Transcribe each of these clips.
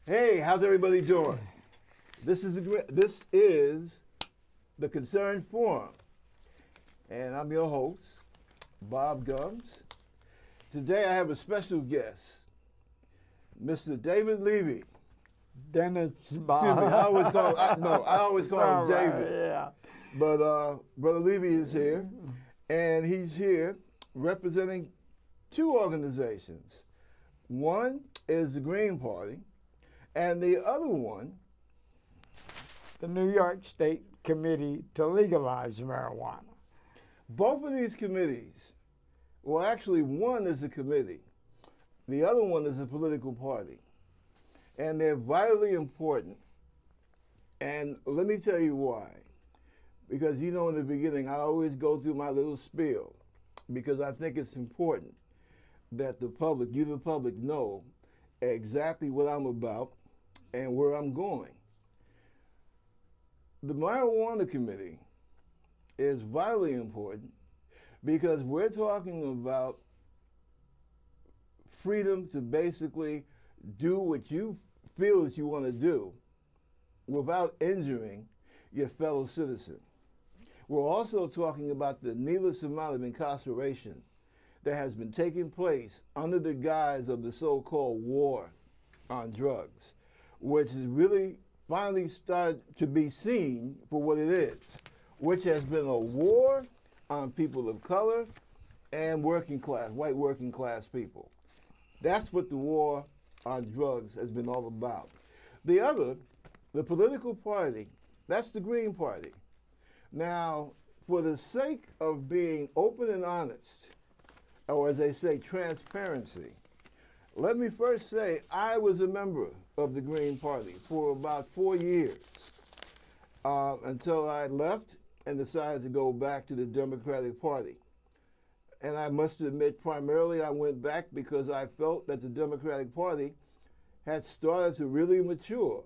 Hey, how's everybody doing? This is the Concerned Forum, and I'm your host, Bob Gumbs. Today I have a special guest, Mr. David Levy. Dennis Bob. Excuse me, I always call him David. Yeah. But Brother Levy is here, and he's here representing two organizations. One is the Green Party, and the other one, The New York State Committee to Legalize Marijuana. both of these committees, well, actually, one is a committee, the other one is a political party, and they're vitally important. And let me tell you why. Because, you know, in the beginning, I always go through my little spiel because I think it's important that the public, you the public, know exactly what I'm about and where I'm going. The Marijuana Committee is vitally important because we're talking about freedom to basically do what you feel that you want to do without injuring your fellow citizen. We're also talking about the needless amount of incarceration that has been taking place under the guise of the so-called war on drugs, which has really finally started to be seen for what it is, which has been a war on people of color and working class, white working class people. That's what the war on drugs has been all about. The other, the political party, that's the Green Party. Now, for the sake of being open and honest, or as they say, transparency, let me first say I was a member of the Green Party for about 4 years until I left and decided to go back to the Democratic Party. And I must admit, primarily I went back because I felt that the Democratic Party had started to really mature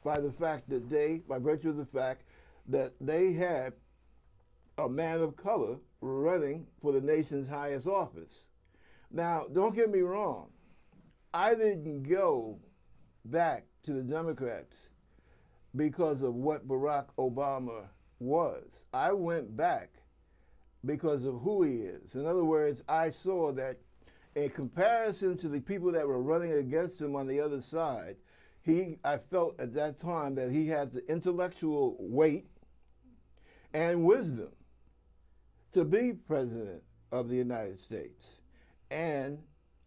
by the fact that by virtue of the fact that they had a man of color running for the nation's highest office. Now, don't get me wrong. I didn't go back to the Democrats because of what Barack Obama was. I went back because of who he is. In other words, I saw that in comparison to the people that were running against him on the other side, I felt at that time that he had the intellectual weight and wisdom to be president of the United States. And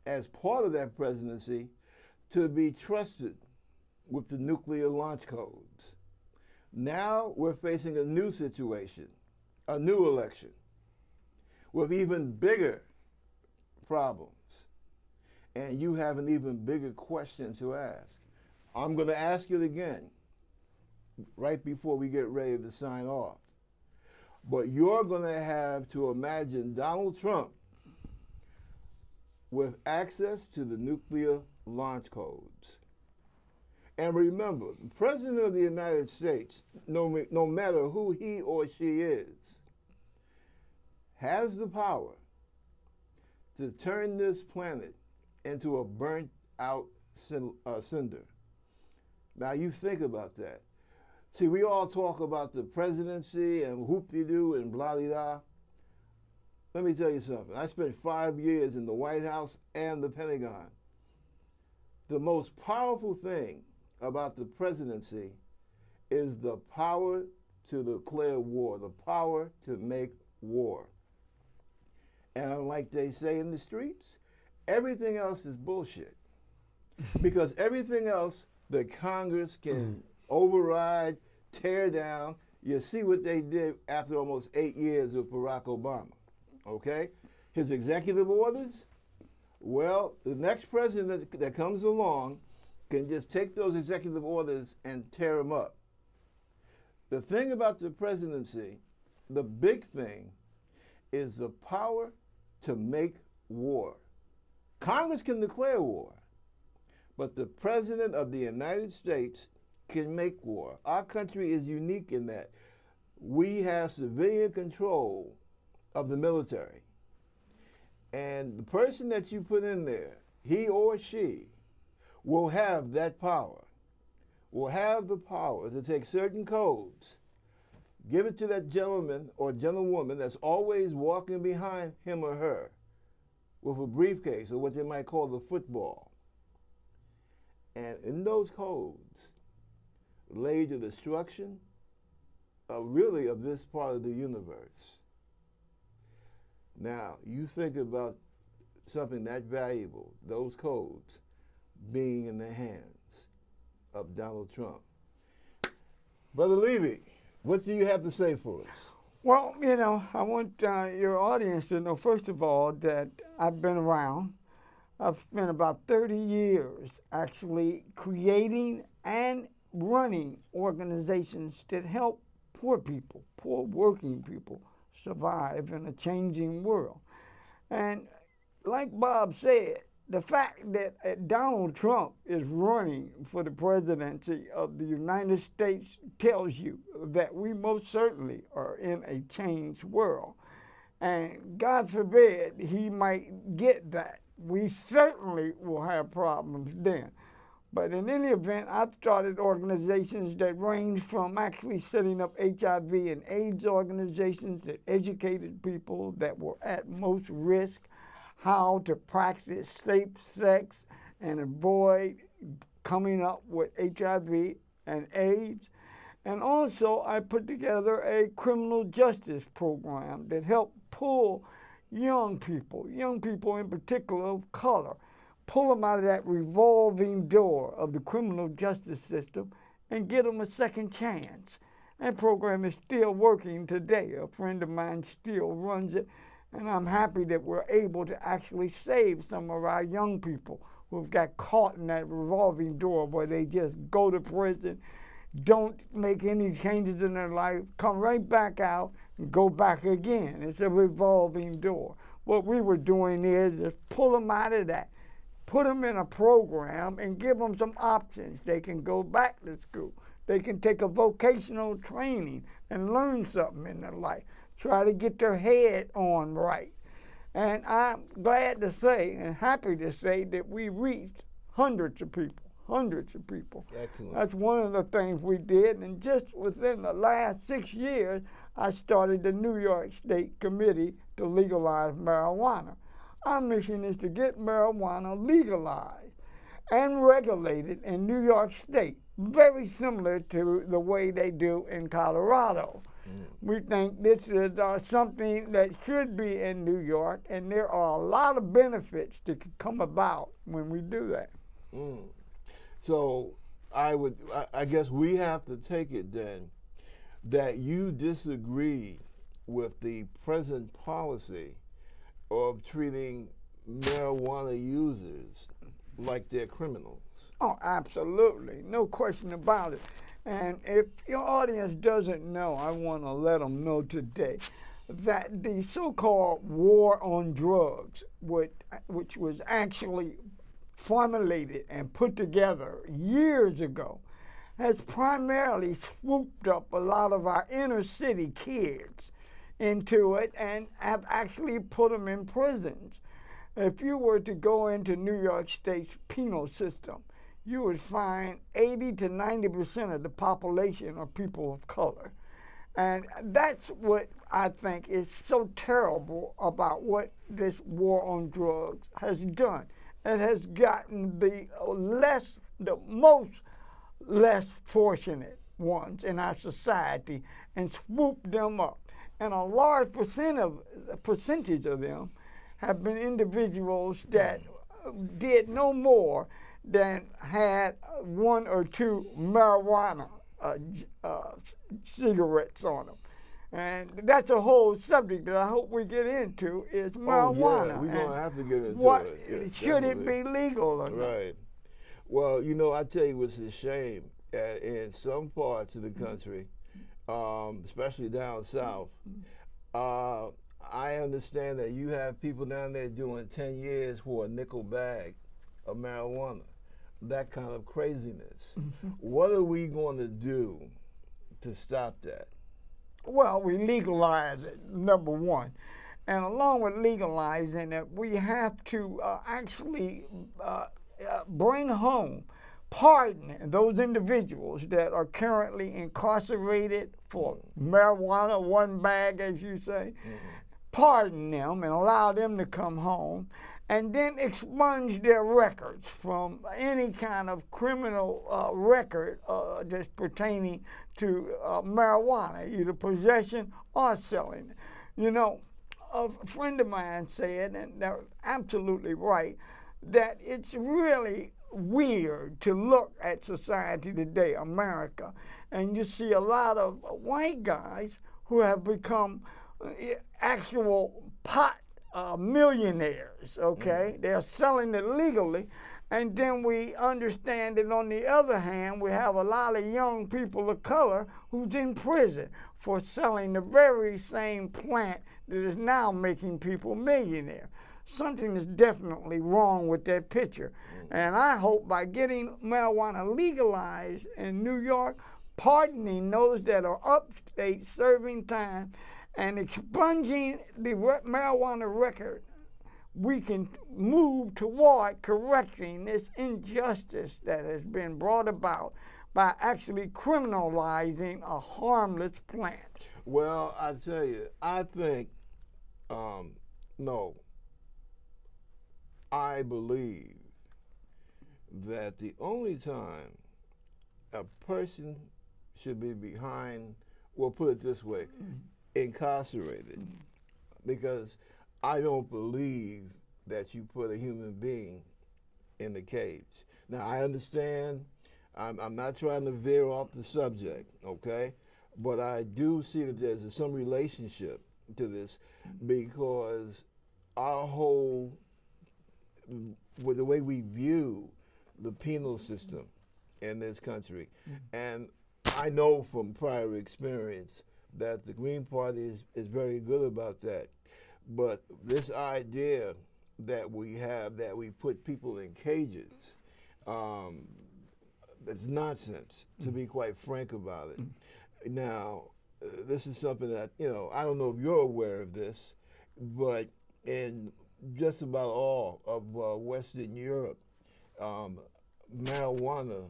as part of that presidency, to be trusted with the nuclear launch codes. Now we're facing a new situation, a new election, with even bigger problems. And you have an even bigger question to ask. I'm going to ask it again right before we get ready to sign off. But you're going to have to imagine Donald Trump with access to the nuclear launch codes. And remember, the President of the United States, no matter who he or she is, has the power to turn this planet into a burnt out cinder. Now you think about that. See, we all talk about the presidency and whoop-de-doo and blah-de-da. Let me tell you something. I spent 5 years in the White House and the Pentagon. The most powerful thing about the presidency is the power to declare war, the power to make war. And like they say in the streets, everything else is bullshit. Because everything else the Congress can override, tear down. You see what they did after almost 8 years with Barack Obama, okay? His executive orders, well, the next president that comes along can just take those executive orders and tear them up. The thing about the presidency, the big thing, is the power to make war. Congress can declare war, but the President of the United States can make war. Our country is unique in that we have civilian control of the military. And the person that you put in there, he or she, will have that power. will have the power to take certain codes, give it to that gentleman or gentlewoman that's always walking behind him or her with a briefcase or what they might call the football. And in those codes lay the destruction of this part of the universe. Now, you think about something that valuable, those codes being in the hands of Donald Trump. Brother Levy, what do you have to say for us? Well, I want your audience to know, first of all, that I've been around. I've spent about 30 years actually creating and running organizations that help poor people, poor working people, survive in a changing world. And like Bob said, the fact that Donald Trump is running for the presidency of the United States tells you that we most certainly are in a changed world. And God forbid he might get that. We certainly will have problems then. But in any event, I've started organizations that range from actually setting up HIV and AIDS organizations that educated people that were at most risk how to practice safe sex and avoid coming up with HIV and AIDS. And also, I put together a criminal justice program that helped pull young people in particular of color, pull them out of that revolving door of the criminal justice system and get them a second chance. That program is still working today. A friend of mine still runs it, and I'm happy that we're able to actually save some of our young people who've got caught in that revolving door where they just go to prison, don't make any changes in their life, come right back out, and go back again. It's a revolving door. What we were doing is just pull them out of that, put them in a program and give them some options. They can go back to school. They can take a vocational training and learn something in their life. Try to get their head on right. And I'm glad to say and happy to say that we reached hundreds of people. Excellent. That's one of the things we did. And just within the last 6 years, I started the New York State Committee to Legalize Marijuana. Our mission is to get marijuana legalized and regulated in New York State, very similar to the way they do in Colorado. We think this is something that should be in New York, and there are a lot of benefits that could come about when we do that. So I guess we have to take it then that you disagree with the present policy of treating marijuana users like they're criminals. Oh, absolutely. No question about it. And if your audience doesn't know, I want to let them know today that the so-called war on drugs, which was actually formulated and put together years ago, has primarily swooped up a lot of our inner city kids into it and have actually put them in prisons. If you were to go into New York State's penal system, you would find 80 to 90% of the population are people of color. And that's what I think is so terrible about what this war on drugs has done. It has gotten the most less fortunate ones in our society and swooped them up. And a large percentage of them have been individuals that did no more than had 1 or 2 marijuana cigarettes on them. And that's a whole subject that I hope we get into is marijuana. Oh, yeah, we're going to have to get into it. Yes, should it be legal or not? Right. Well, I tell you what's a shame. In some parts of the country, especially down south, I understand that you have people down there doing 10 years for a nickel bag of marijuana. That kind of craziness. What are we going to do to stop that? Well, we legalize it, number one. And along with legalizing it, we have to actually bring home pardon those individuals that are currently incarcerated for marijuana, one bag, as you say, pardon them and allow them to come home, and then expunge their records from any kind of criminal record that's pertaining to marijuana, either possession or selling. You know, a friend of mine said, and they're absolutely right, that it's really weird to look at society today, America, and you see a lot of white guys who have become actual pot millionaires, okay? They're selling it legally. And then we understand that on the other hand, we have a lot of young people of color who's in prison for selling the very same plant that is now making people millionaires. Something is definitely wrong with that picture. And I hope by getting marijuana legalized in New York, pardoning those that are upstate serving time, and expunging the marijuana record, we can move toward correcting this injustice that has been brought about by actually criminalizing a harmless plant. Well, I tell you, I think, no. I believe that the only time a person should be behind, well, put it this way, incarcerated, because I don't believe that you put a human being in the cage. Now, I understand, I'm not trying to veer off the subject, okay? But I do see that there's some relationship to this, because our whole, with the way we view the penal system in this country, and I know from prior experience that the Green Party is very good about that. But this idea that we have, that we put people in cages, that's nonsense, to be quite frank about it. Now, this is something that, you know, I don't know if you're aware of this, but in just about all of Western Europe, marijuana,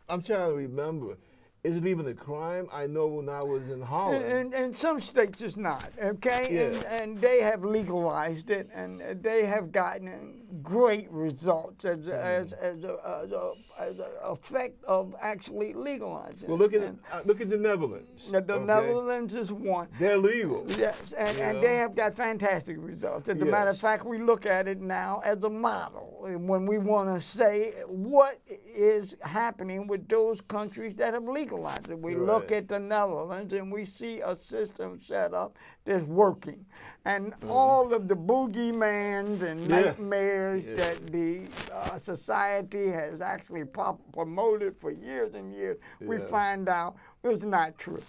I'm trying to remember, is it even a crime? I know when I was in Holland. In some states it's not, okay? Yeah. And they have legalized it, and they have gotten great results as an effect of actually legalizing Well, look it. at the Netherlands. The okay? Netherlands is one. They're legal. Yes, and they have got fantastic results. As a matter of fact, we look at it now as a model when we want to say what is happening with those countries that have legalized it. We look at the Netherlands and we see a system set up that's working. And all of the boogeyman and nightmares that the society has actually promoted for years and years, we find out was not true.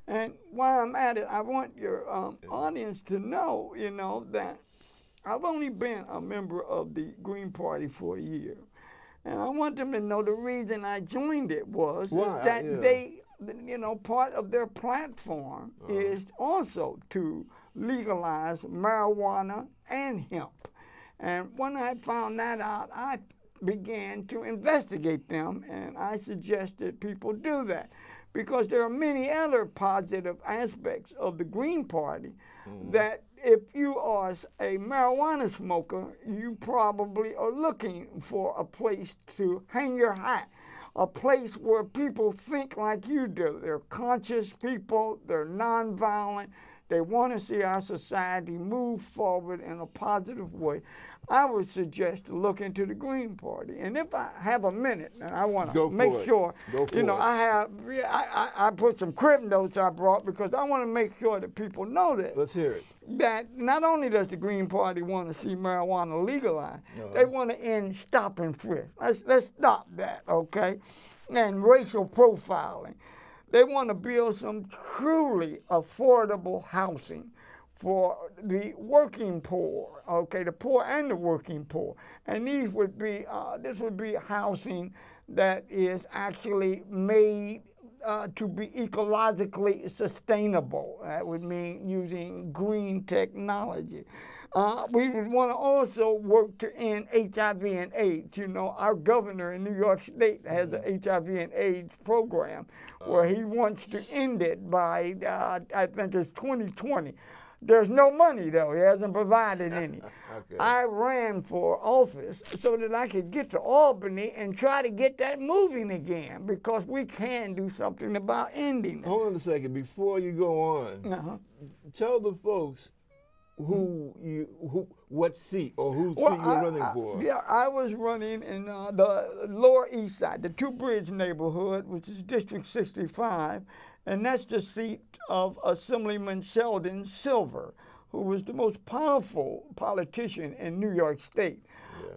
And while I'm at it, I want your audience to know, you know, that I've only been a member of the Green Party for a year. And I want them to know the reason I joined it was that they, you know, part of their platform is also to legalize marijuana and hemp. And when I found that out, I began to investigate them, and I suggested people do that, because there are many other positive aspects of the Green Party that if you are a marijuana smoker, you probably are looking for a place to hang your hat, a place where people think like you do. They're conscious people, they're nonviolent, they want to see our society move forward in a positive way. I would suggest to look into the Green Party. And if I have a minute, and I want to make sure, you know, I put some crib notes I brought because I want to make sure that people know that. Let's hear it. That not only does the Green Party want to see marijuana legalized, they want to end stop and frisk. Let's stop that, okay? And racial profiling. They want to build some truly affordable housing for the working poor, okay, the poor and the working poor. And these would be, this would be housing that is actually made to be ecologically sustainable. That would mean using green technology. We would want to also work to end HIV and AIDS. You know, our governor in New York State has an HIV and AIDS program where he wants to end it by, I think it's 2020. There's no money, though. He hasn't provided any. Okay. I ran for office so that I could get to Albany and try to get that moving again, because we can do something about ending it. Hold on a second. Before you go on, tell the folks what seat or whose seat you're running for. Yeah, I was running in the Lower East Side, the Two Bridge neighborhood, which is District 65, and that's the seat of Assemblyman Sheldon Silver, who was the most powerful politician in New York State.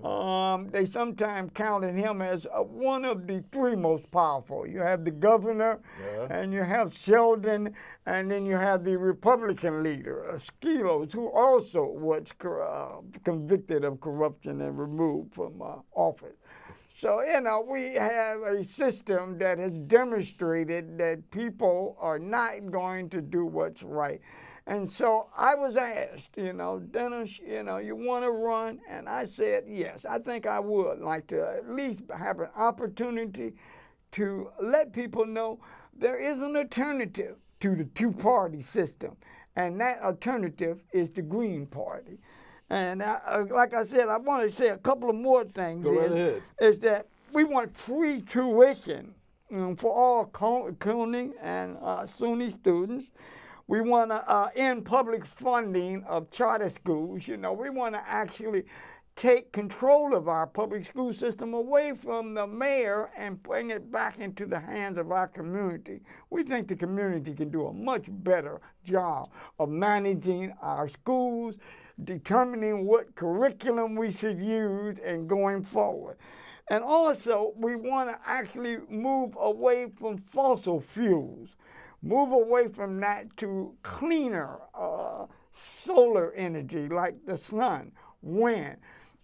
Yeah. They sometimes counted him as one of the three most powerful. You have the governor, and you have Sheldon, and then you have the Republican leader, Skelos, who also was convicted of corruption and removed from office. So, you know, we have a system that has demonstrated that people are not going to do what's right. And so I was asked, you know, Dennis, you know, you want to run? And I said, yes, I think I would like to at least have an opportunity to let people know there is an alternative to the two-party system. And that alternative is the Green Party. And like I said, I want to say a couple of more things. Go right ahead. Is that we want free tuition for all CUNY and SUNY students. We want to end public funding of charter schools. You know, we want to actually take control of our public school system away from the mayor and bring it back into the hands of our community. We think the community can do a much better job of managing our schools, determining what curriculum we should use, and going forward. And also, we want to actually move away from fossil fuels, move away from that to cleaner solar energy like the sun, wind,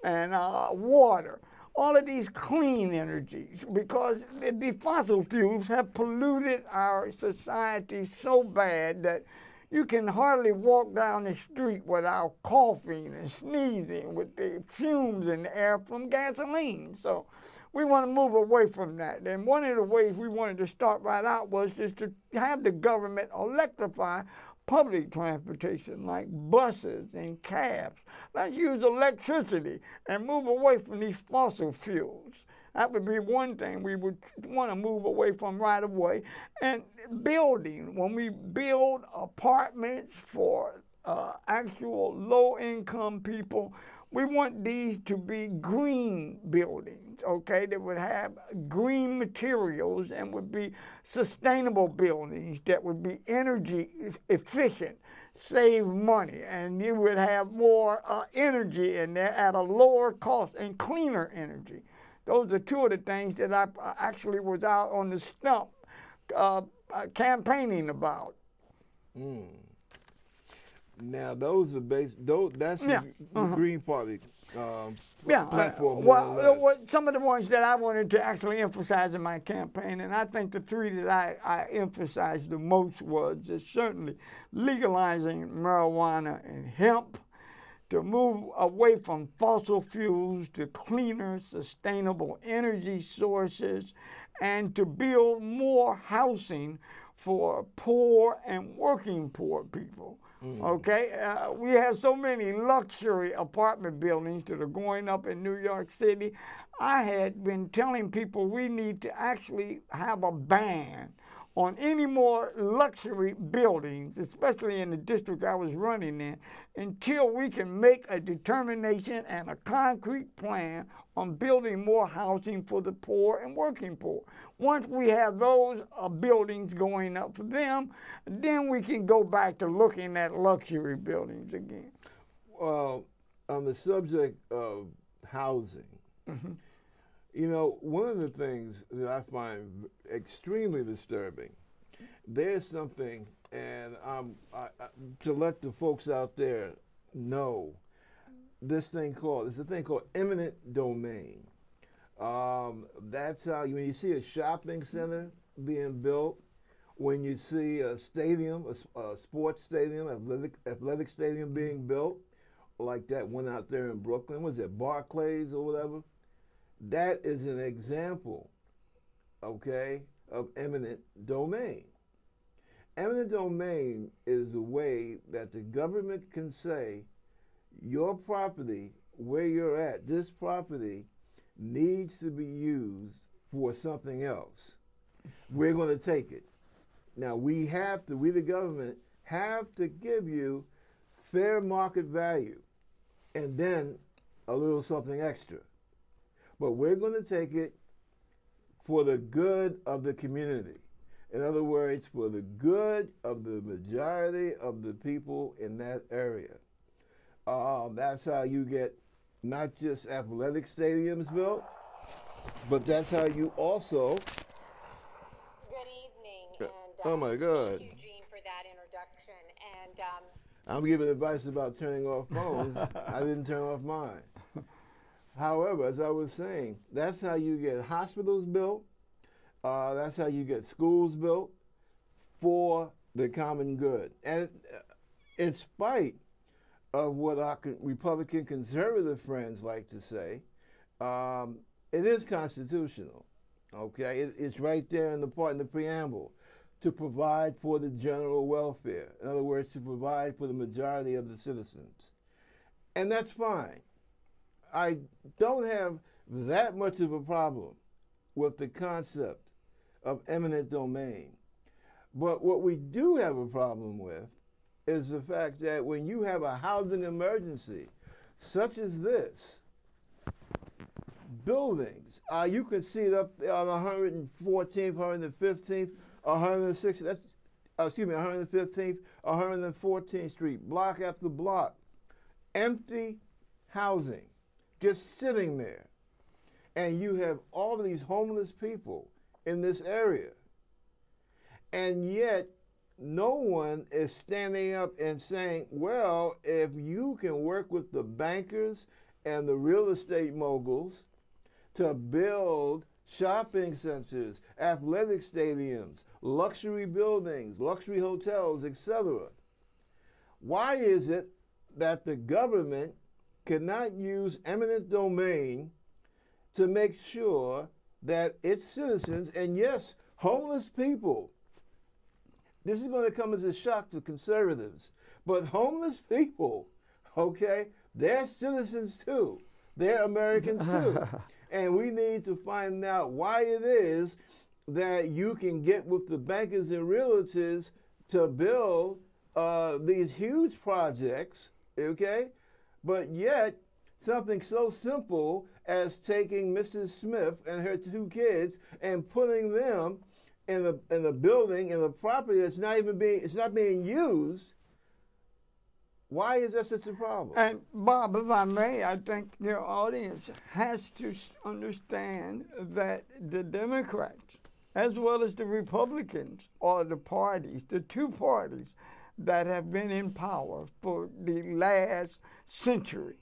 and water. All of these clean energies, because the fossil fuels have polluted our society so bad that you can hardly walk down the street without coughing and sneezing with the fumes in the air from gasoline. So we want to move away from that. And one of the ways we wanted to start right out was just to have the government electrify public transportation like buses and cabs. Let's use electricity and move away from these fossil fuels. That would be one thing we would want to move away from right away. And building, when we build apartments for actual low-income people, we want these to be green buildings, okay, that would have green materials and would be sustainable buildings that would be energy efficient, save money, and you would have more energy in there at a lower cost and cleaner energy. Those are two of the things that I actually was out on the stump campaigning about. Now, those are that's the Green Party platform. Well, some of the ones that I wanted to actually emphasize in my campaign, and I think the three that I emphasized the most was just certainly legalizing marijuana and hemp, to move away from fossil fuels to cleaner, sustainable energy sources, and to build more housing for poor and working poor people. Okay, we have so many luxury apartment buildings that are going up in New York City. I had been telling people we need to actually have a ban on any more luxury buildings, especially in the district I was running in, until we can make a determination and a concrete plan on building more housing for the poor and working poor. Once we have those buildings going up for them, then we can go back to looking at luxury buildings again. On the subject of housing, you know, one of the things that I find extremely disturbing, there's something, and to let the folks out there know, there's a thing called eminent domain. That's how, when you see a shopping center being built, when you see a stadium, a sports stadium, athletic stadium being built, like that one out there in Brooklyn, was it Barclays or whatever? That is an example, okay, of eminent domain. Eminent domain is the way that the government can say, your property, where you're at, this property needs to be used for something else. We're going to take it. Now, we the government, have to give you fair market value and then a little something extra. But we're going to take it for the good of the community. In other words, for the good of the majority of the people in that area. That's how you get not just athletic stadiums built, but that's how you also. Good evening, and oh my God! Thank you, Gene, for that introduction. And I'm giving advice about turning off phones. I didn't turn off mine. However, as I was saying, that's how you get hospitals built. That's how you get schools built for the common good. And in spite of what our Republican conservative friends like to say, it is constitutional. Okay, it's right there in the preamble, to provide for the general welfare. In other words, to provide for the majority of the citizens. And that's fine. I don't have that much of a problem with the concept of eminent domain. But what we do have a problem with is the fact that when you have a housing emergency, such as this, buildings, you can see it up there on 114th, 115th, 160th, 115th, 114th Street, block after block, empty housing, just sitting there. And you have all of these homeless people in this area. And yet, no one is standing up and saying, well, if you can work with the bankers and the real estate moguls to build shopping centers, athletic stadiums, luxury buildings, luxury hotels, etc., why is it that the government cannot use eminent domain to make sure that its citizens, and yes, homeless people, this is going to come as a shock to conservatives, but homeless people, okay, they're citizens too. They're Americans too. And we need to find out why it is that you can get with the bankers and realtors to build these huge projects, okay, but yet something so simple as taking Mrs. Smith and her 2 kids and putting them in a building, in a property that's not being used. Why is that such a problem? And Bob, if I may, I think your audience has to understand that the Democrats, as well as the Republicans, are the parties, the 2 parties that have been in power for the last century.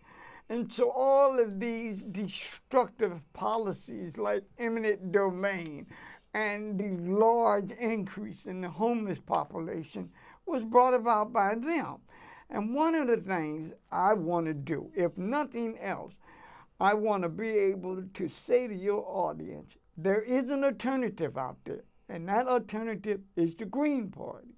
And so all of these destructive policies like eminent domain and the large increase in the homeless population was brought about by them. And one of the things I want to do, if nothing else, I want to be able to say to your audience, there is an alternative out there, and that alternative is the Green Party.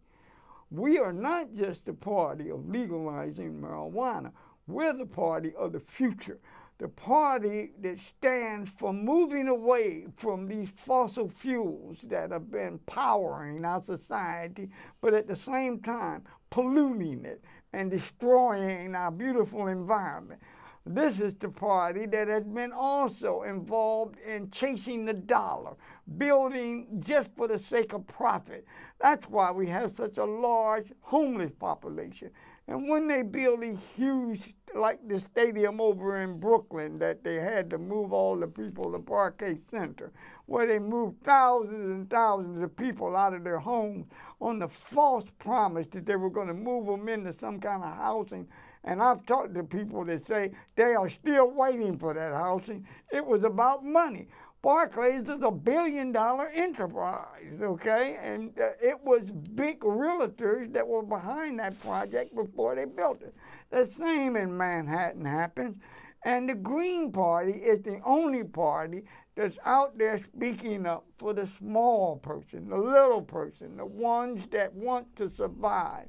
We are not just the party of legalizing marijuana. We're the party of the future, the party that stands for moving away from these fossil fuels that have been powering our society, but at the same time polluting it and destroying our beautiful environment. This is the party that has been also involved in chasing the dollar, building just for the sake of profit. That's why we have such a large homeless population. And when they build these huge, like the stadium over in Brooklyn that they had to move all the people to Parquet Center, where they moved thousands and thousands of people out of their homes on the false promise that they were going to move them into some kind of housing. And I've talked to people that say they are still waiting for that housing. It was about money. Barclays is a $1 billion enterprise, okay? And it was big realtors that were behind that project before they built it. The same in Manhattan happened. And the Green Party is the only party that's out there speaking up for the small person, the little person, the ones that want to survive.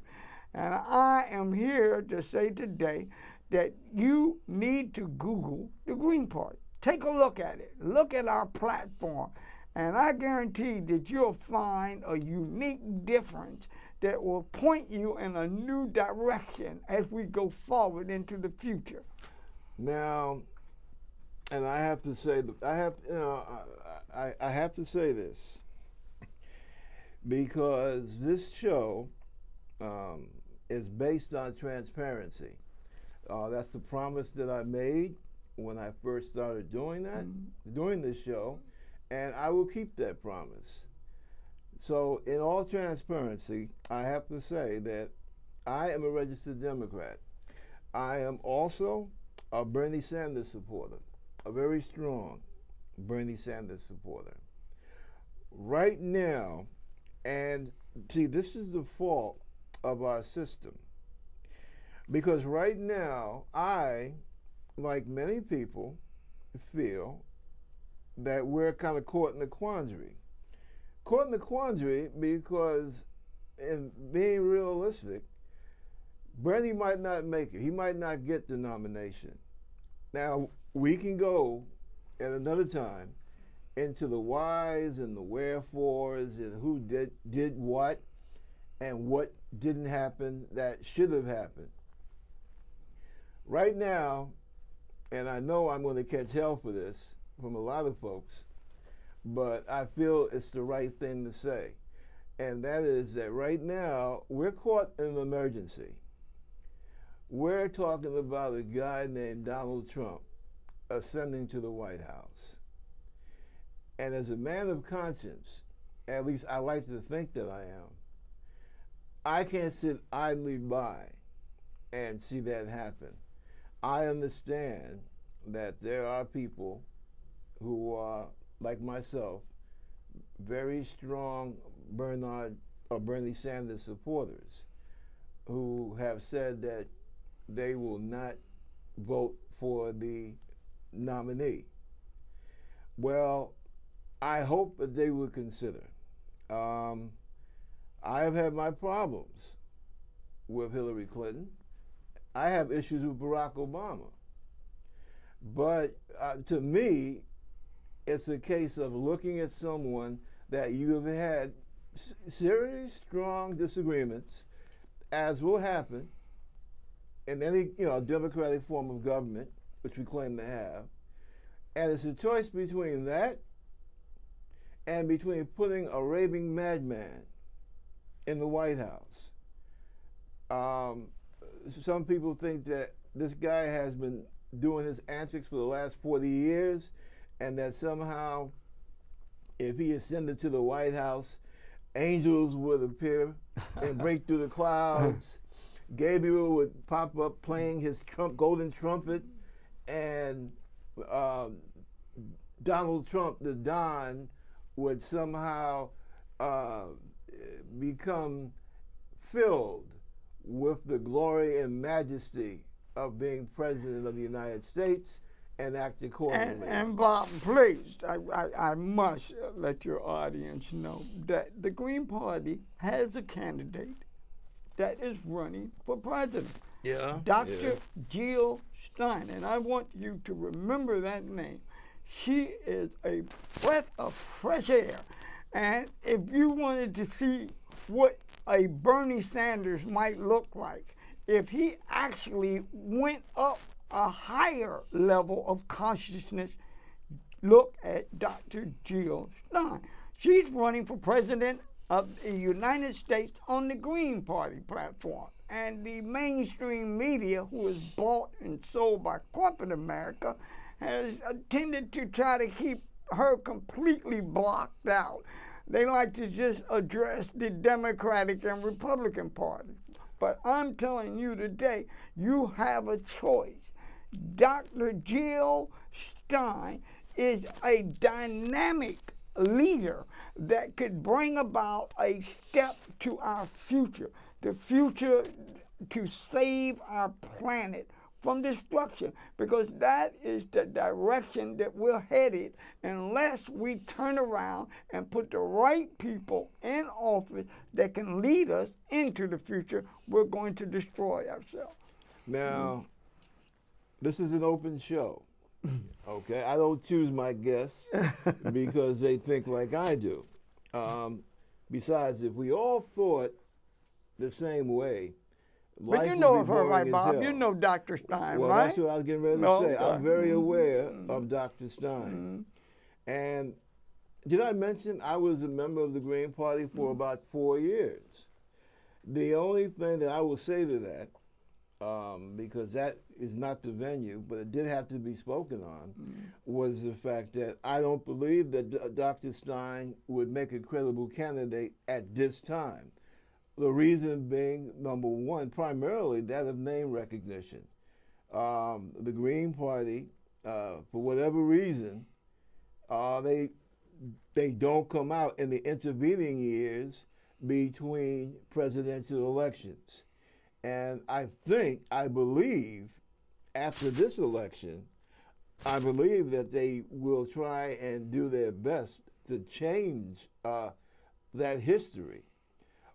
And I am here to say today that you need to Google the Green Party. Take a look at it. Look at our platform. And I guarantee that you'll find a unique difference that will point you in a new direction as we go forward into the future. Now, and I have to say, I have to say this because this show is based on transparency. That's the promise that I made when I first started doing that, doing this show, and I will keep that promise. So, in all transparency, I have to say that I am a registered Democrat. I am also a Bernie Sanders supporter, a very strong Bernie Sanders supporter. Right now, and see, this is the fault of our system. Because right now, I, like many people, feel that we're kind of caught in a quandary. Caught in a quandary because, in being realistic, Bernie might not make it. He might not get the nomination. Now, we can go at another time into the whys and the wherefores and who did what and what didn't happen that should have happened. Right now, and I know I'm going to catch hell for this from a lot of folks, but I feel it's the right thing to say. And that is that right now, we're caught in an emergency. We're talking about a guy named Donald Trump ascending to the White House. And as a man of conscience, at least I like to think that I am, I can't sit idly by and see that happen. I understand that there are people who are, like myself, very strong Bernie Sanders supporters who have said that they will not vote for the nominee. Well, I hope that they would consider. I have had my problems with Hillary Clinton. I have issues with Barack Obama. But to me, it's a case of looking at someone that you have had serious, strong disagreements, as will happen in any democratic form of government, which we claim to have. And it's a choice between that and between putting a raving madman in the White House. Some people think that this guy has been doing his antics for the last 40 years, and that somehow, if he ascended to the White House, angels would appear and break through the clouds. Gabriel would pop up playing his golden trumpet, and Donald Trump, the Don, would somehow become filled with the glory and majesty of being President of the United States and act accordingly. And Bob, please, I must let your audience know that the Green Party has a candidate that is running for president. Yeah. Dr. Jill Stein, and I want you to remember that name. She is a breath of fresh air. And if you wanted to see what a Bernie Sanders might look like, if he actually went up a higher level of consciousness, look at Dr. Jill Stein. She's running for president of the United States on the Green Party platform. And the mainstream media, who is bought and sold by corporate America, has tended to try to keep her completely blocked out. They like to just address the Democratic and Republican parties. But I'm telling you today, you have a choice. Dr. Jill Stein is a dynamic leader that could bring about a step to our future, the future to save our planet from destruction, because that is the direction that we're headed unless we turn around and put the right people in office that can lead us into the future. We're going to destroy ourselves. Now, this is an open show. Okay, I don't choose my guests because they think like I do. Besides, if we all thought the same way, but life you know would of be her, boring right, as Bob? hell. You know Dr. Stein, Well, right? that's what I was getting ready to No, say. okay. I'm very aware of Dr. Stein. And did I mention I was a member of the Green Party for about 4 years? The only thing that I will say to that, because that is not the venue, but it did have to be spoken on, was the fact that I don't believe that Dr. Stein would make a credible candidate at this time. The reason being, number one, primarily that of name recognition. The Green Party, for whatever reason, they don't come out in the intervening years between presidential elections. And I believe, after this election, I believe that they will try and do their best to change that history.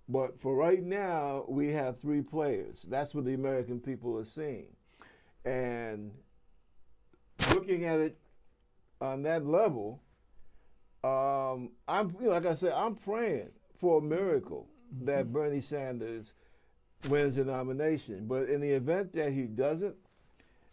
But for right now, we have 3 players. That's what the American people are seeing. And looking at it on that level, like I said, I'm praying for a miracle that Bernie Sanders wins the nomination. But in the event that he doesn't,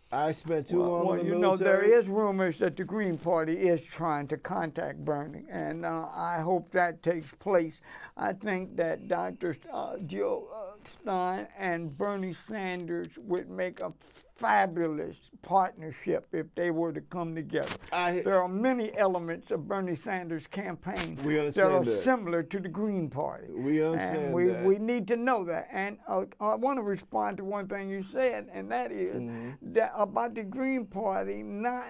I spent too long in the military. Well, there is rumors that the Green Party is trying to contact Bernie, and I hope that takes place. I think that Dr. Jill Stein and Bernie Sanders would make a fabulous partnership if they were to come together. There are many elements of Bernie Sanders' campaign that are similar to the Green Party. We understand and that. we need to know that. And I want to respond to one thing you said, and that is that about the Green Party not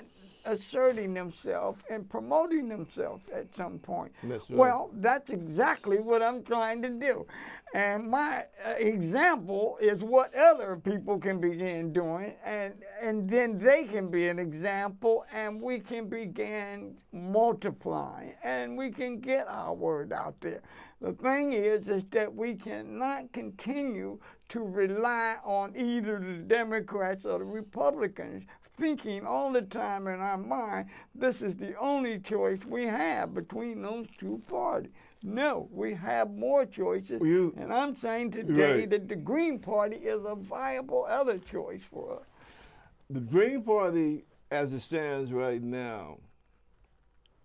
asserting themselves and promoting themselves at some point. That's right. Well, that's exactly what I'm trying to do. And my example is what other people can begin doing, and then they can be an example, and we can begin multiplying, and we can get our word out there. The thing is that we cannot continue to rely on either the Democrats or the Republicans, thinking all the time in our mind this is the only choice we have between those 2 parties. No, we have more choices, and I'm saying today that the Green Party is a viable other choice for us. The Green Party, as it stands right now,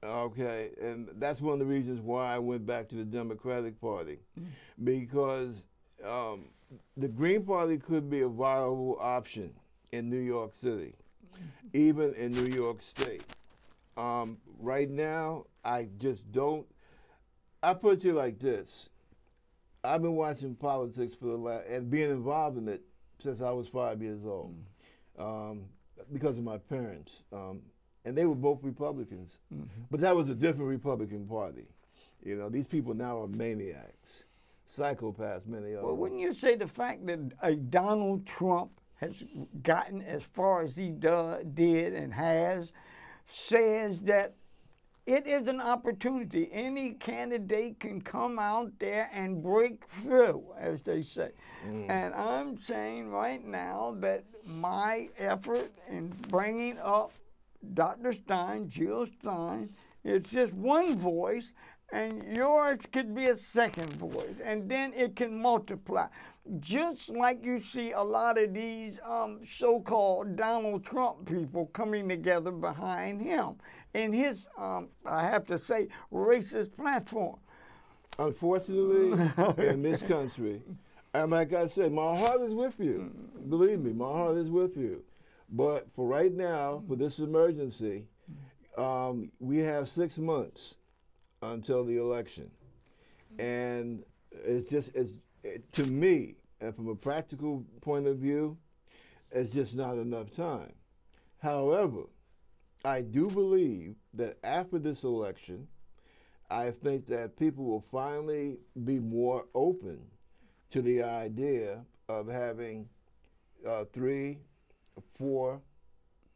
okay, and that's one of the reasons why I went back to the Democratic Party, because the Green Party could be a viable option in New York City, even in New York State. Right now, I just don't. I put it to you like this. I've been watching politics and being involved in it since I was 5 years old, because of my parents. And they were both Republicans. But that was a different Republican Party. You know, these people now are maniacs, psychopaths, many of them. Well, wouldn't you say the fact that Donald Trump has gotten as far as he did and has, says that it is an opportunity. Any candidate can come out there and break through, as they say. And I'm saying right now that my effort in bringing up Dr. Stein, Jill Stein, it's just one voice, and yours could be a second voice, and then it can multiply. Just like you see a lot of these so-called Donald Trump people coming together behind him in his, I have to say, racist platform. Unfortunately, in this country, and like I said, my heart is with you. Believe me, my heart is with you. But for right now, for this emergency, we have 6 months until the election. And to me, and from a practical point of view, it's just not enough time. However, I do believe that after this election, I think that people will finally be more open to the idea of having 3, 4,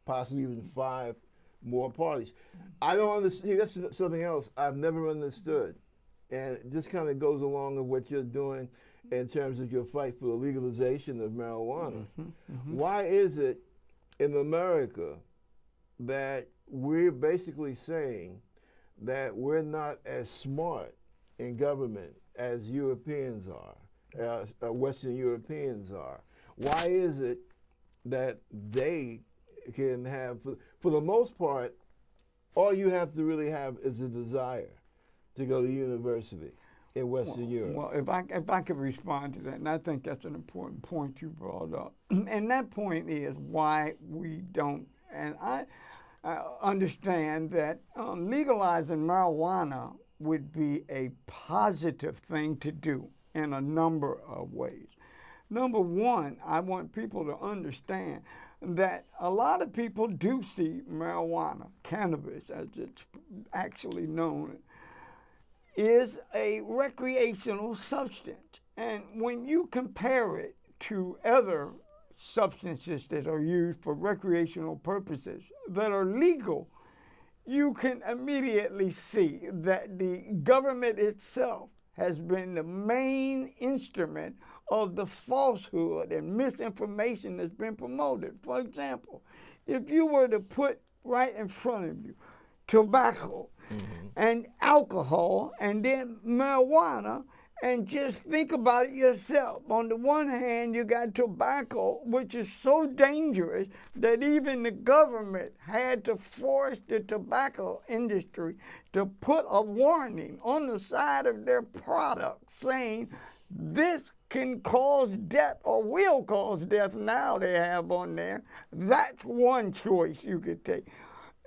possibly even 5 more parties. I don't understand. That's something else I've never understood. And it just kind of goes along with what you're doing in terms of your fight for the legalization of marijuana. Why is it in America that we're basically saying that we're not as smart in government as Europeans are, Western Europeans are? Why is it that they can have, for the most part, all you have to really have is a desire to go to university in Western Europe? Well, if I could respond to that, and I think that's an important point you brought up, and that point is why we don't, and I understand that legalizing marijuana would be a positive thing to do in a number of ways. Number one, I want people to understand that a lot of people do see marijuana, cannabis as it's actually known, is a recreational substance. And when you compare it to other substances that are used for recreational purposes that are legal, you can immediately see that the government itself has been the main instrument of the falsehood and misinformation that's been promoted. For example, if you were to put right in front of you tobacco and alcohol and then marijuana, and just think about it yourself. On the one hand, you got tobacco, which is so dangerous that even the government had to force the tobacco industry to put a warning on the side of their product saying this can cause death or will cause death. Now they have on there. That's one choice you could take.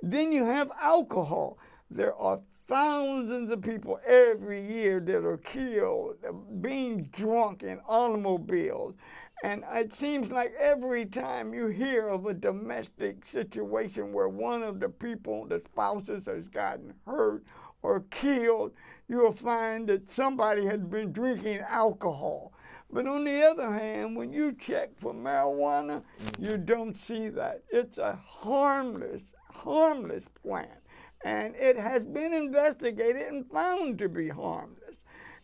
Then you have alcohol. There are thousands of people every year that are killed being drunk in automobiles. And it seems like every time you hear of a domestic situation where one of the people, the spouses, has gotten hurt or killed, you'll find that somebody has been drinking alcohol. But on the other hand, when you check for marijuana, you don't see that. It's a harmless plant. And it has been investigated and found to be harmless.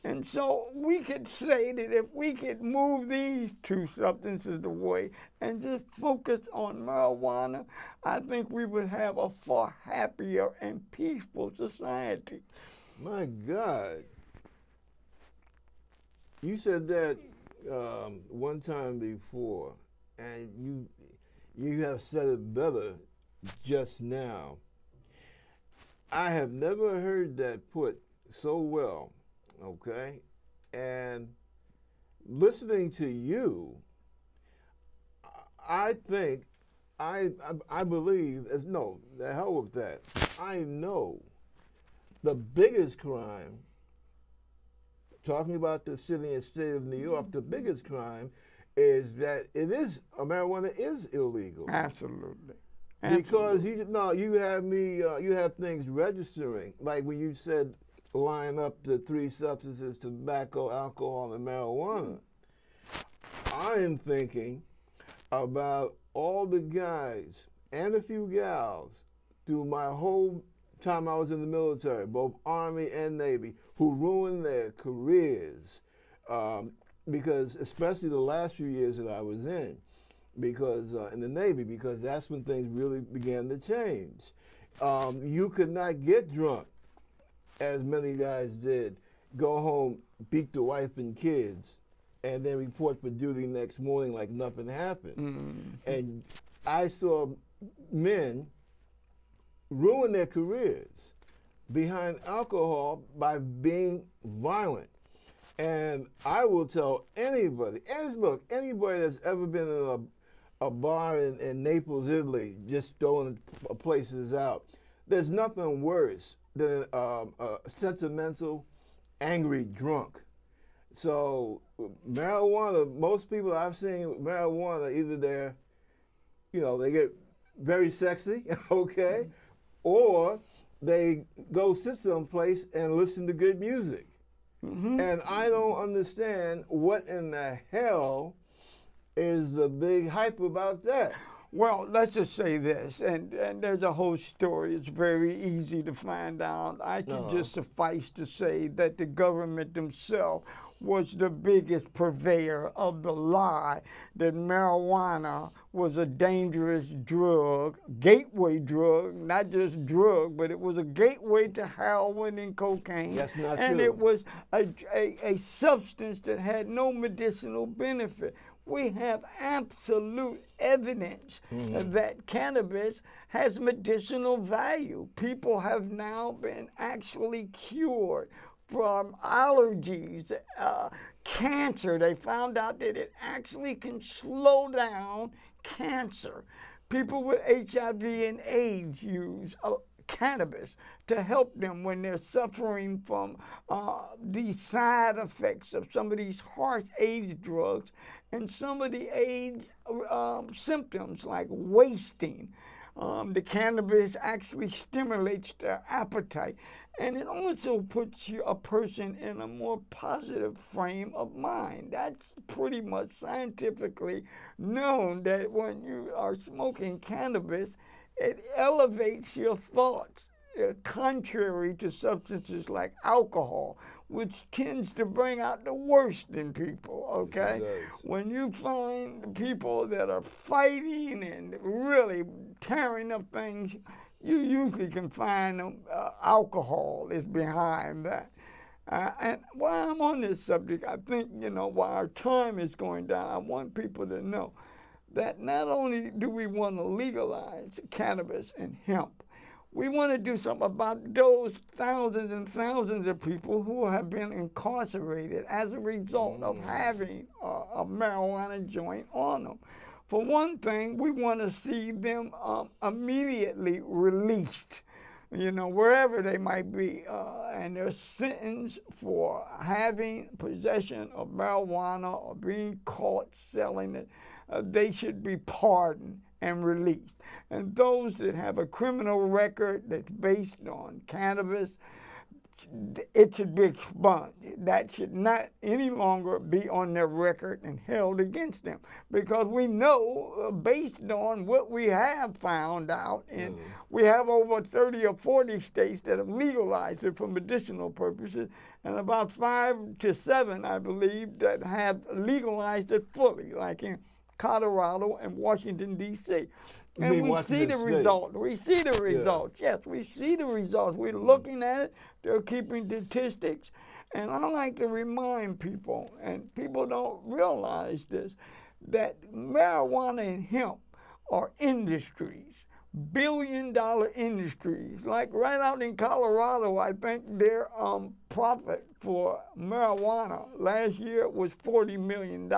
And so we could say that if we could move these two substances away and just focus on marijuana, I think we would have a far happier and peaceful society. My God. You said that one time before, and you have said it better just now. I have never heard that put so well, okay? And listening to you, I think, I believe, no, the hell with that. I know the biggest crime, talking about the city and state of New York, the biggest crime is that marijuana is illegal. Absolutely. Because you have things registering, like when you said line up the 3 substances, tobacco, alcohol, and marijuana. I am thinking about all the guys and a few gals through my whole time I was in the military, both Army and Navy, who ruined their careers because, especially the last few years that I was in, because in the Navy, because that's when things really began to change. You could not get drunk, as many guys did, go home, beat the wife and kids, and then report for duty next morning like nothing happened. And I saw men ruin their careers behind alcohol by being violent. And I will tell anybody, and look, anybody that's ever been in a bar in Naples, Italy, just throwing places out, there's nothing worse than a sentimental, angry drunk. So marijuana, most people I've seen with marijuana, either they get very sexy, okay, or they go sit someplace and listen to good music. And I don't understand what in the hell is the big hype about that. Well, let's just say this, and there's a whole story. It's very easy to find out. I can just suffice to say that the government themselves was the biggest purveyor of the lie that marijuana was a dangerous drug, gateway drug, not just drug, but it was a gateway to heroin and cocaine. That's not and true. it was a substance that had no medicinal benefit. We have absolute evidence that cannabis has medicinal value. People have now been actually cured from allergies, cancer. They found out that it actually can slow down cancer. People with HIV and AIDS use cannabis to help them when they're suffering from the side effects of some of these harsh AIDS drugs and some of the AIDS symptoms like wasting. The cannabis actually stimulates their appetite, and it also puts a person in a more positive frame of mind. That's pretty much scientifically known that when you are smoking cannabis, it elevates your thoughts, contrary to substances like alcohol, which tends to bring out the worst in people, okay? When you find people that are fighting and really tearing up things, you usually can find alcohol is behind that. And while I'm on this subject, I think, while our time is going down, I want people to know that not only do we want to legalize cannabis and hemp, we want to do something about those thousands and thousands of people who have been incarcerated as a result of having a marijuana joint on them. For one thing, we want to see them immediately released, wherever they might be, and they're sentenced for having possession of marijuana or being caught selling it. They should be pardoned and released. And those that have a criminal record that's based on cannabis, it should be expunged. That should not any longer be on their record and held against them. Because we know, based on what we have found out, and we have over 30 or 40 states that have legalized it for medicinal purposes, and about 5 to 7, I believe, that have legalized it fully, like in Colorado and Washington, D.C. And we see the result. We see the results. Yes, we see the results. We're looking at it. They're keeping statistics. And I like to remind people, and people don't realize this, that marijuana and hemp are industries, billion-dollar industries. Like right out in Colorado, I think their profit for marijuana last year was $40 million.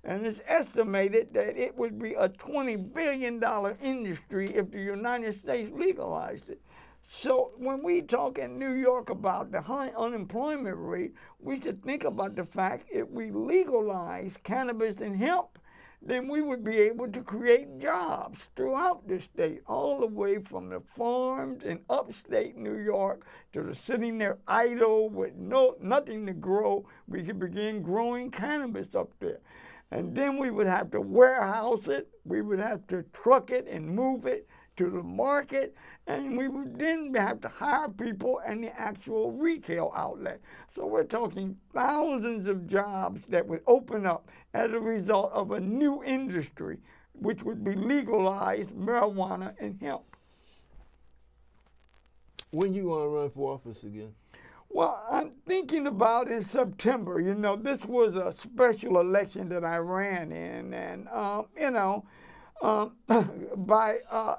And it's estimated that it would be a $20 billion industry if the United States legalized it. So when we talk in New York about the high unemployment rate, we should think about the fact if we legalize cannabis and hemp, then we would be able to create jobs throughout the state, all the way from the farms in upstate New York to the sitting there idle with nothing to grow. We could begin growing cannabis up there. And then we would have to warehouse it, we would have to truck it and move it to the market, and we would then have to hire people and the actual retail outlet. So we're talking thousands of jobs that would open up as a result of a new industry, which would be legalized marijuana and hemp. When you want to run for office again? Well, I'm thinking about in September. This was a special election that I ran in, and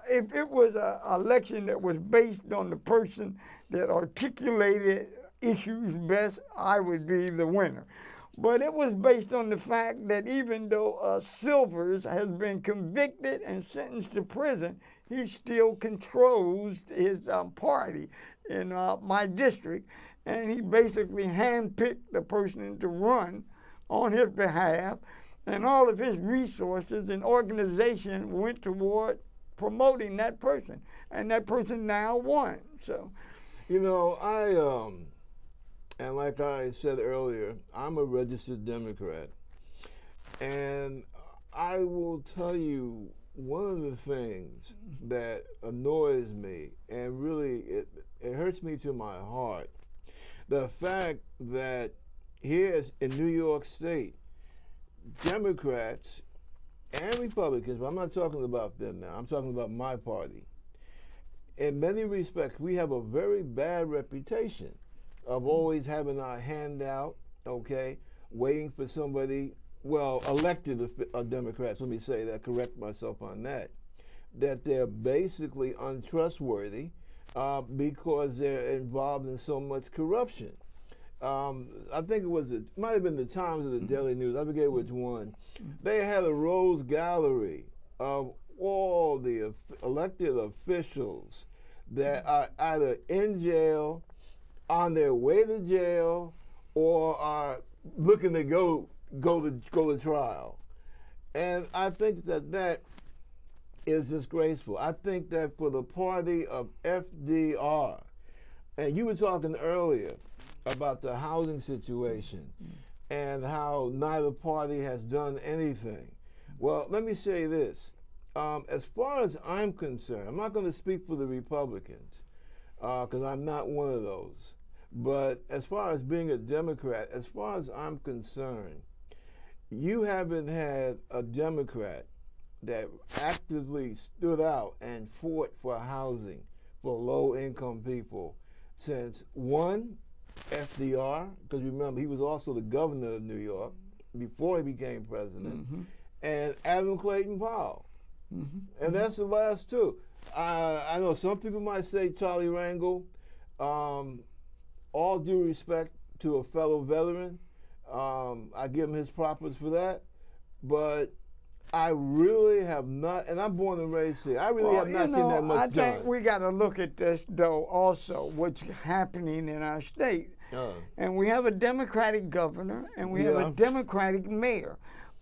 if it was an election that was based on the person that articulated issues best, I would be the winner. But it was based on the fact that even though Silvers has been convicted and sentenced to prison, he still controls his party in my district. And he basically handpicked the person to run on his behalf, and all of his resources and organization went toward promoting that person, and that person now won. So, You know, and like I said earlier, I'm a registered Democrat. And I will tell you one of the things that annoys me, and really it hurts me to my heart, the fact that here in New York State, Democrats and Republicans, but I'm not talking about them now, I'm talking about my party. In many respects, we have a very bad reputation of always having our hand out, okay, waiting for somebody, well, elected Democrats, let me say that, correct myself on that they're basically untrustworthy because they're involved in so much corruption. I think it might have been the Times or the Daily News, I forget which one. They had a rose gallery of all the elected officials that are either in jail, on their way to jail, or are looking to go to trial. And I think that is disgraceful. I think that for the party of FDR, and you were talking earlier about the housing situation and how neither party has done anything. Well, let me say this. As far as I'm concerned, I'm not going to speak for the Republicans because I'm not one of those. But as far as being a Democrat, as far as I'm concerned, you haven't had a Democrat that actively stood out and fought for housing for low-income people since, one, FDR, because remember, he was also the governor of New York before he became president, and Adam Clayton Powell. And that's the last two. I know some people might say Charlie Rangel. All due respect to a fellow veteran, I give him his propers for that. But I really have not, and I'm born and raised here, I really have not seen that much done. I think we got to look at this, though, also, what's happening in our state. And we have a Democratic governor, and we have a Democratic mayor.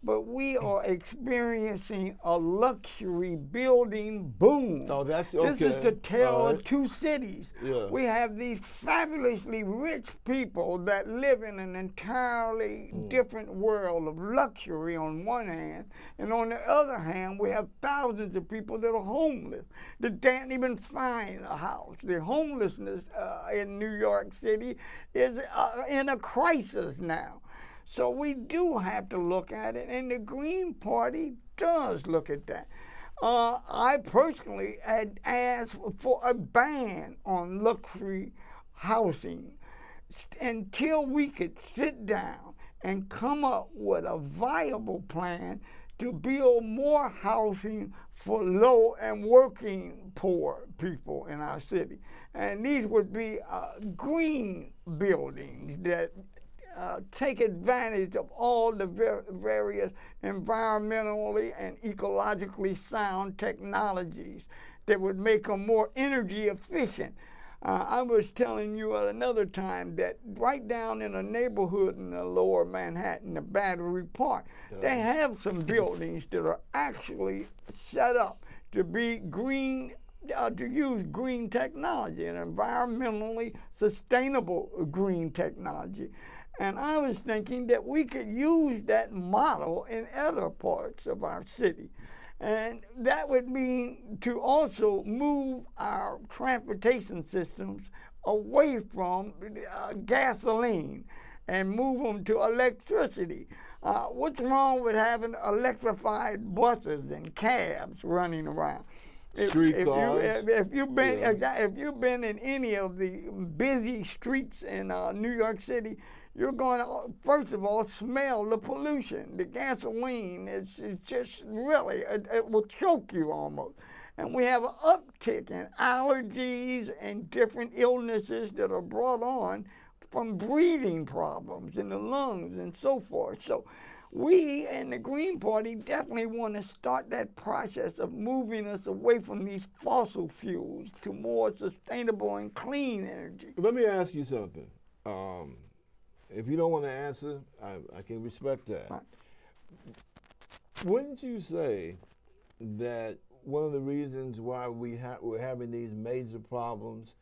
But we are experiencing a luxury building boom. Oh, that's okay. This is the tale of two cities. Yeah. We have these fabulously rich people that live in an entirely different world of luxury on one hand, and on the other hand, we have thousands of people that are homeless that can't even find a house. The homelessness in New York City is in a crisis now. So we do have to look at it, and the Green Party does look at that. I personally had asked for a ban on luxury housing until we could sit down and come up with a viable plan to build more housing for low and working poor people in our city. And these would be green buildings that take advantage of all the various environmentally and ecologically sound technologies that would make them more energy efficient. I was telling you at another time that right down in a neighborhood in the lower Manhattan, the Battery Park, they have some buildings that are actually set up to be green, to use green technology, and environmentally sustainable green technology. And I was thinking that we could use that model in other parts of our city. And that would mean to also move our transportation systems away from gasoline and move them to electricity. What's wrong with having electrified buses and cabs running around? Streetcars. If you've been in any of the busy streets in New York City, you're going to, first of all, smell the pollution. The gasoline is just really, it will choke you almost. And we have an uptick in allergies and different illnesses that are brought on from breathing problems in the lungs and so forth. So we in the Green Party definitely want to start that process of moving us away from these fossil fuels to more sustainable and clean energy. Let me ask you something. If you don't want to answer, I can respect that. Right. Wouldn't you say that one of the reasons why we're having these major problems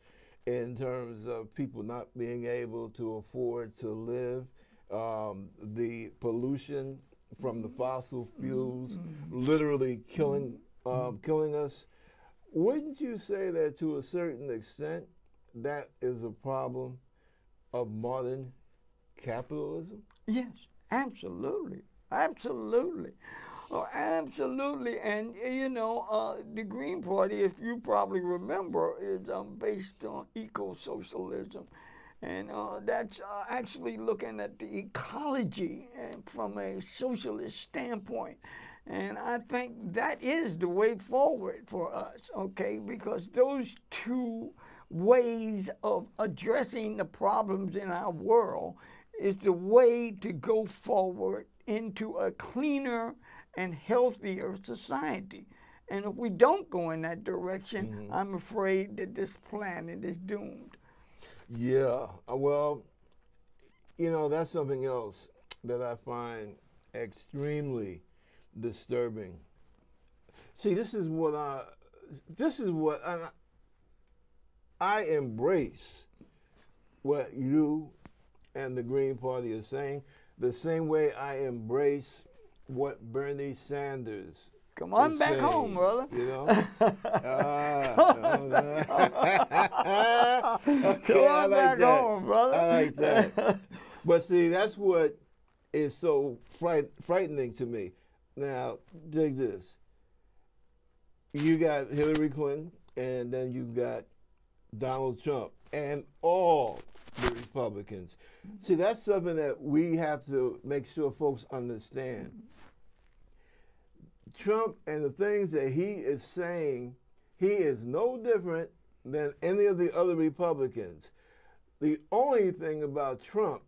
in terms of people not being able to afford to live, the pollution from the fossil fuels literally killing us. Wouldn't you say that to a certain extent that is a problem of modern capitalism? Yes, absolutely. Absolutely. Oh, absolutely. And, the Green Party, if you probably remember, is based on eco-socialism. And that's actually looking at the ecology and from a socialist standpoint. And I think that is the way forward for us, okay? Because those two ways of addressing the problems in our world is the way to go forward into a cleaner and healthier society. And if we don't go in that direction, I'm afraid that this planet is doomed. Yeah, well, that's something else that I find extremely disturbing. See, this is what I embrace what you and the Green Party are saying, the same way I embrace what Bernie Sanders Come on back saying, home, brother. Come on back home, brother. I like that. But see, that's what is so frightening to me. Now, dig this. You got Hillary Clinton, and then you got Donald Trump, and all the Republicans. See, that's something that we have to make sure folks understand. Trump and the things that he is saying, he is no different than any of the other Republicans. The only thing about Trump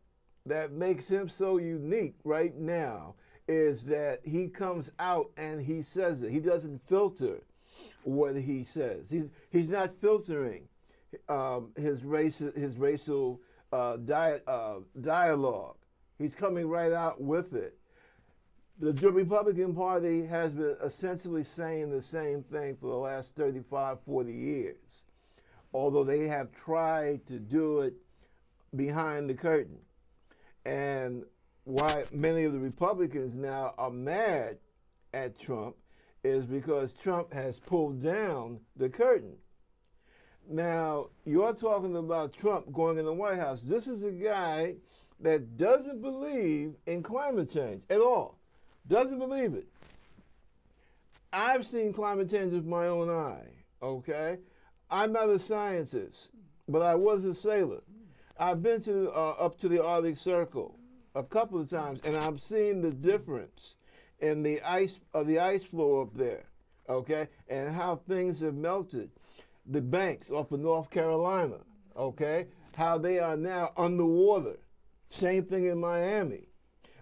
that makes him so unique right now is that he comes out and he says it. He doesn't filter what he says. He's not filtering his racial dialogue. He's coming right out with it. The Republican Party has been essentially saying the same thing for the last 35, 40 years, although they have tried to do it behind the curtain. And why many of the Republicans now are mad at Trump is because Trump has pulled down the curtain. Now, you're talking about Trump going in the White House. This is a guy that doesn't believe in climate change at all. Doesn't believe it. I've seen climate change with my own eye, okay? I'm not a scientist, but I was a sailor. I've been to up to the Arctic Circle a couple of times, and I've seen the difference in the ice floor up there, okay, and how things have melted. The banks off of North Carolina, okay, how they are now underwater. Same thing in Miami.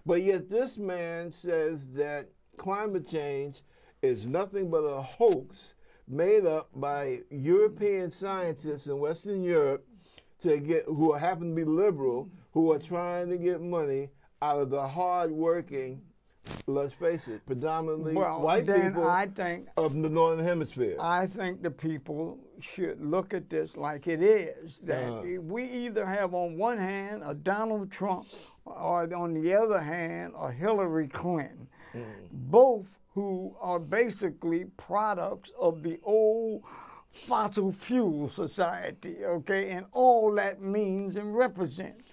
But yet this man says that climate change is nothing but a hoax made up by European scientists in Western Europe who happen to be liberal, who are trying to get money out of the hard-working, let's face it, predominantly white people of the Northern Hemisphere. I think the people should look at this like it is, that we either have on one hand a Donald Trump or on the other hand a Hillary Clinton, both who are basically products of the old fossil fuel society, okay, and all that means and represents.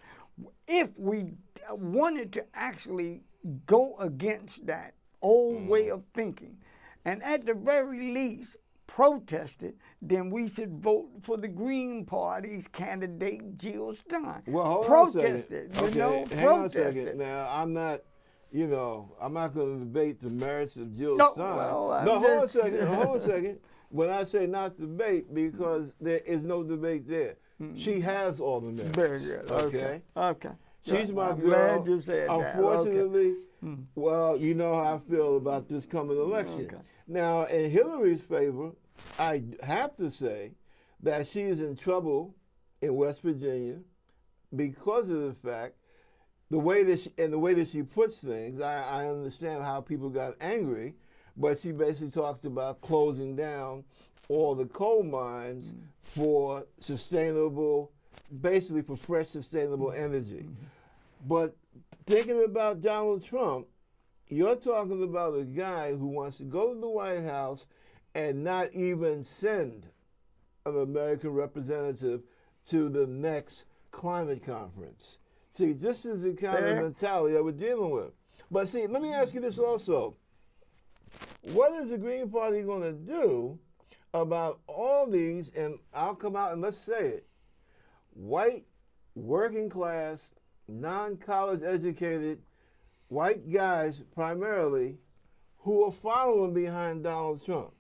If we wanted to actually go against that old way of thinking, and at the very least protest it, then we should vote for the Green Party's candidate, Jill Stein. Well, hold protest on a second. it, you know, hang on a protest second. it. Now, I'm not going to debate the merits of Jill No, Stein. well, Hold on a second. When I say not debate, because there is no debate there. She has all the merits. Very good. Okay. She's my I'm girl. glad you said that. Unfortunately, well, you know how I feel about this coming election. Okay. Now, in Hillary's favor, I have to say that she is in trouble in West Virginia because of the fact, the way that she puts things. I understand how people got angry, but she basically talked about closing down all the coal mines for sustainable, basically for fresh, sustainable energy. But thinking about Donald Trump, you're talking about a guy who wants to go to the White House and not even send an American representative to the next climate conference. See, this is the kind of mentality that we're dealing with. But see, let me ask you this also. What is the Green Party going to do about all these, and I'll come out and let's say it, white, working class, non-college educated, white guys primarily who are following behind Donald Trump?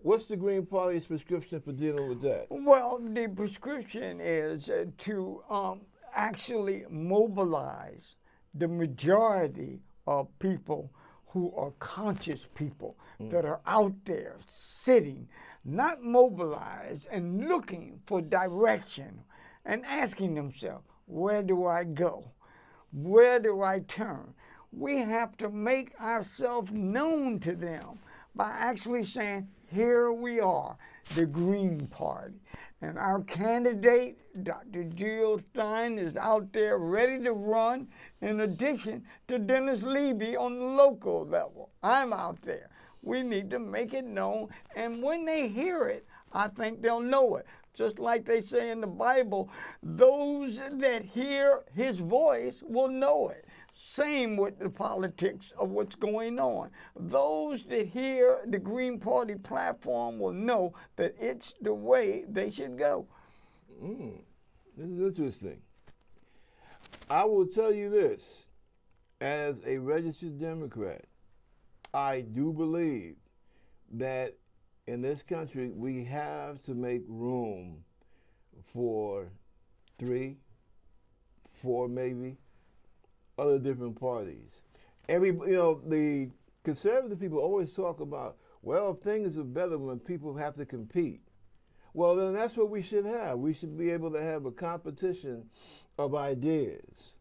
What's the Green Party's prescription for dealing with that? Well, the prescription is to actually mobilize the majority of people who are conscious people that are out there sitting, not mobilized and looking for direction and asking themselves, where do I go? Where do I turn? We have to make ourselves known to them by actually saying, here we are, the Green Party. And our candidate, Dr. Jill Stein, is out there ready to run in addition to Dennis Levy on the local level. I'm out there. We need to make it known. And when they hear it, I think they'll know it. Just like they say in the Bible, those that hear his voice will know it. Same with the politics of what's going on. Those that hear the Green Party platform will know that it's the way they should go. This is interesting. I will tell you this, as a registered Democrat, I do believe that in this country we have to make room for 3, 4 maybe, other different parties. The conservative people always talk about, well, things are better when people have to compete. Well, then that's what we should have. We should be able to have a competition of ideas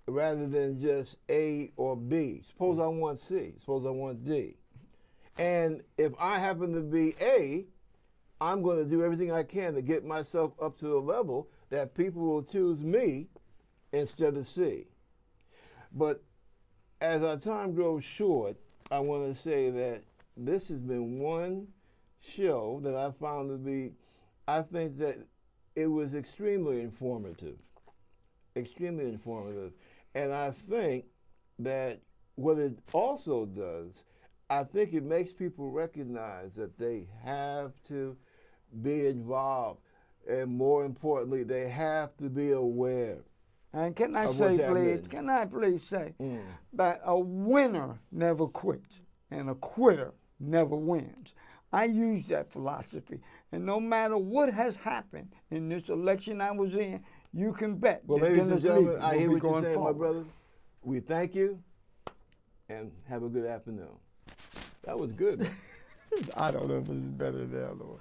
rather than just A or B. Suppose I want C, suppose I want D. And if I happen to be A, I'm going to do everything I can to get myself up to the level that people will choose me instead of C. But as our time grows short, I want to say that this has been one show that I found to be, I think that it was extremely informative. And I think that what it also does, I think it makes people recognize that they have to be involved. And more importantly, they have to be aware. And can I please say that a winner never quits and a quitter never wins. I use that philosophy. And no matter what has happened in this election I was in, you can bet. Well, ladies and gentlemen, I hear what you're saying, my brother. We thank you and have a good afternoon. That was good. I don't know if it's better than the other one.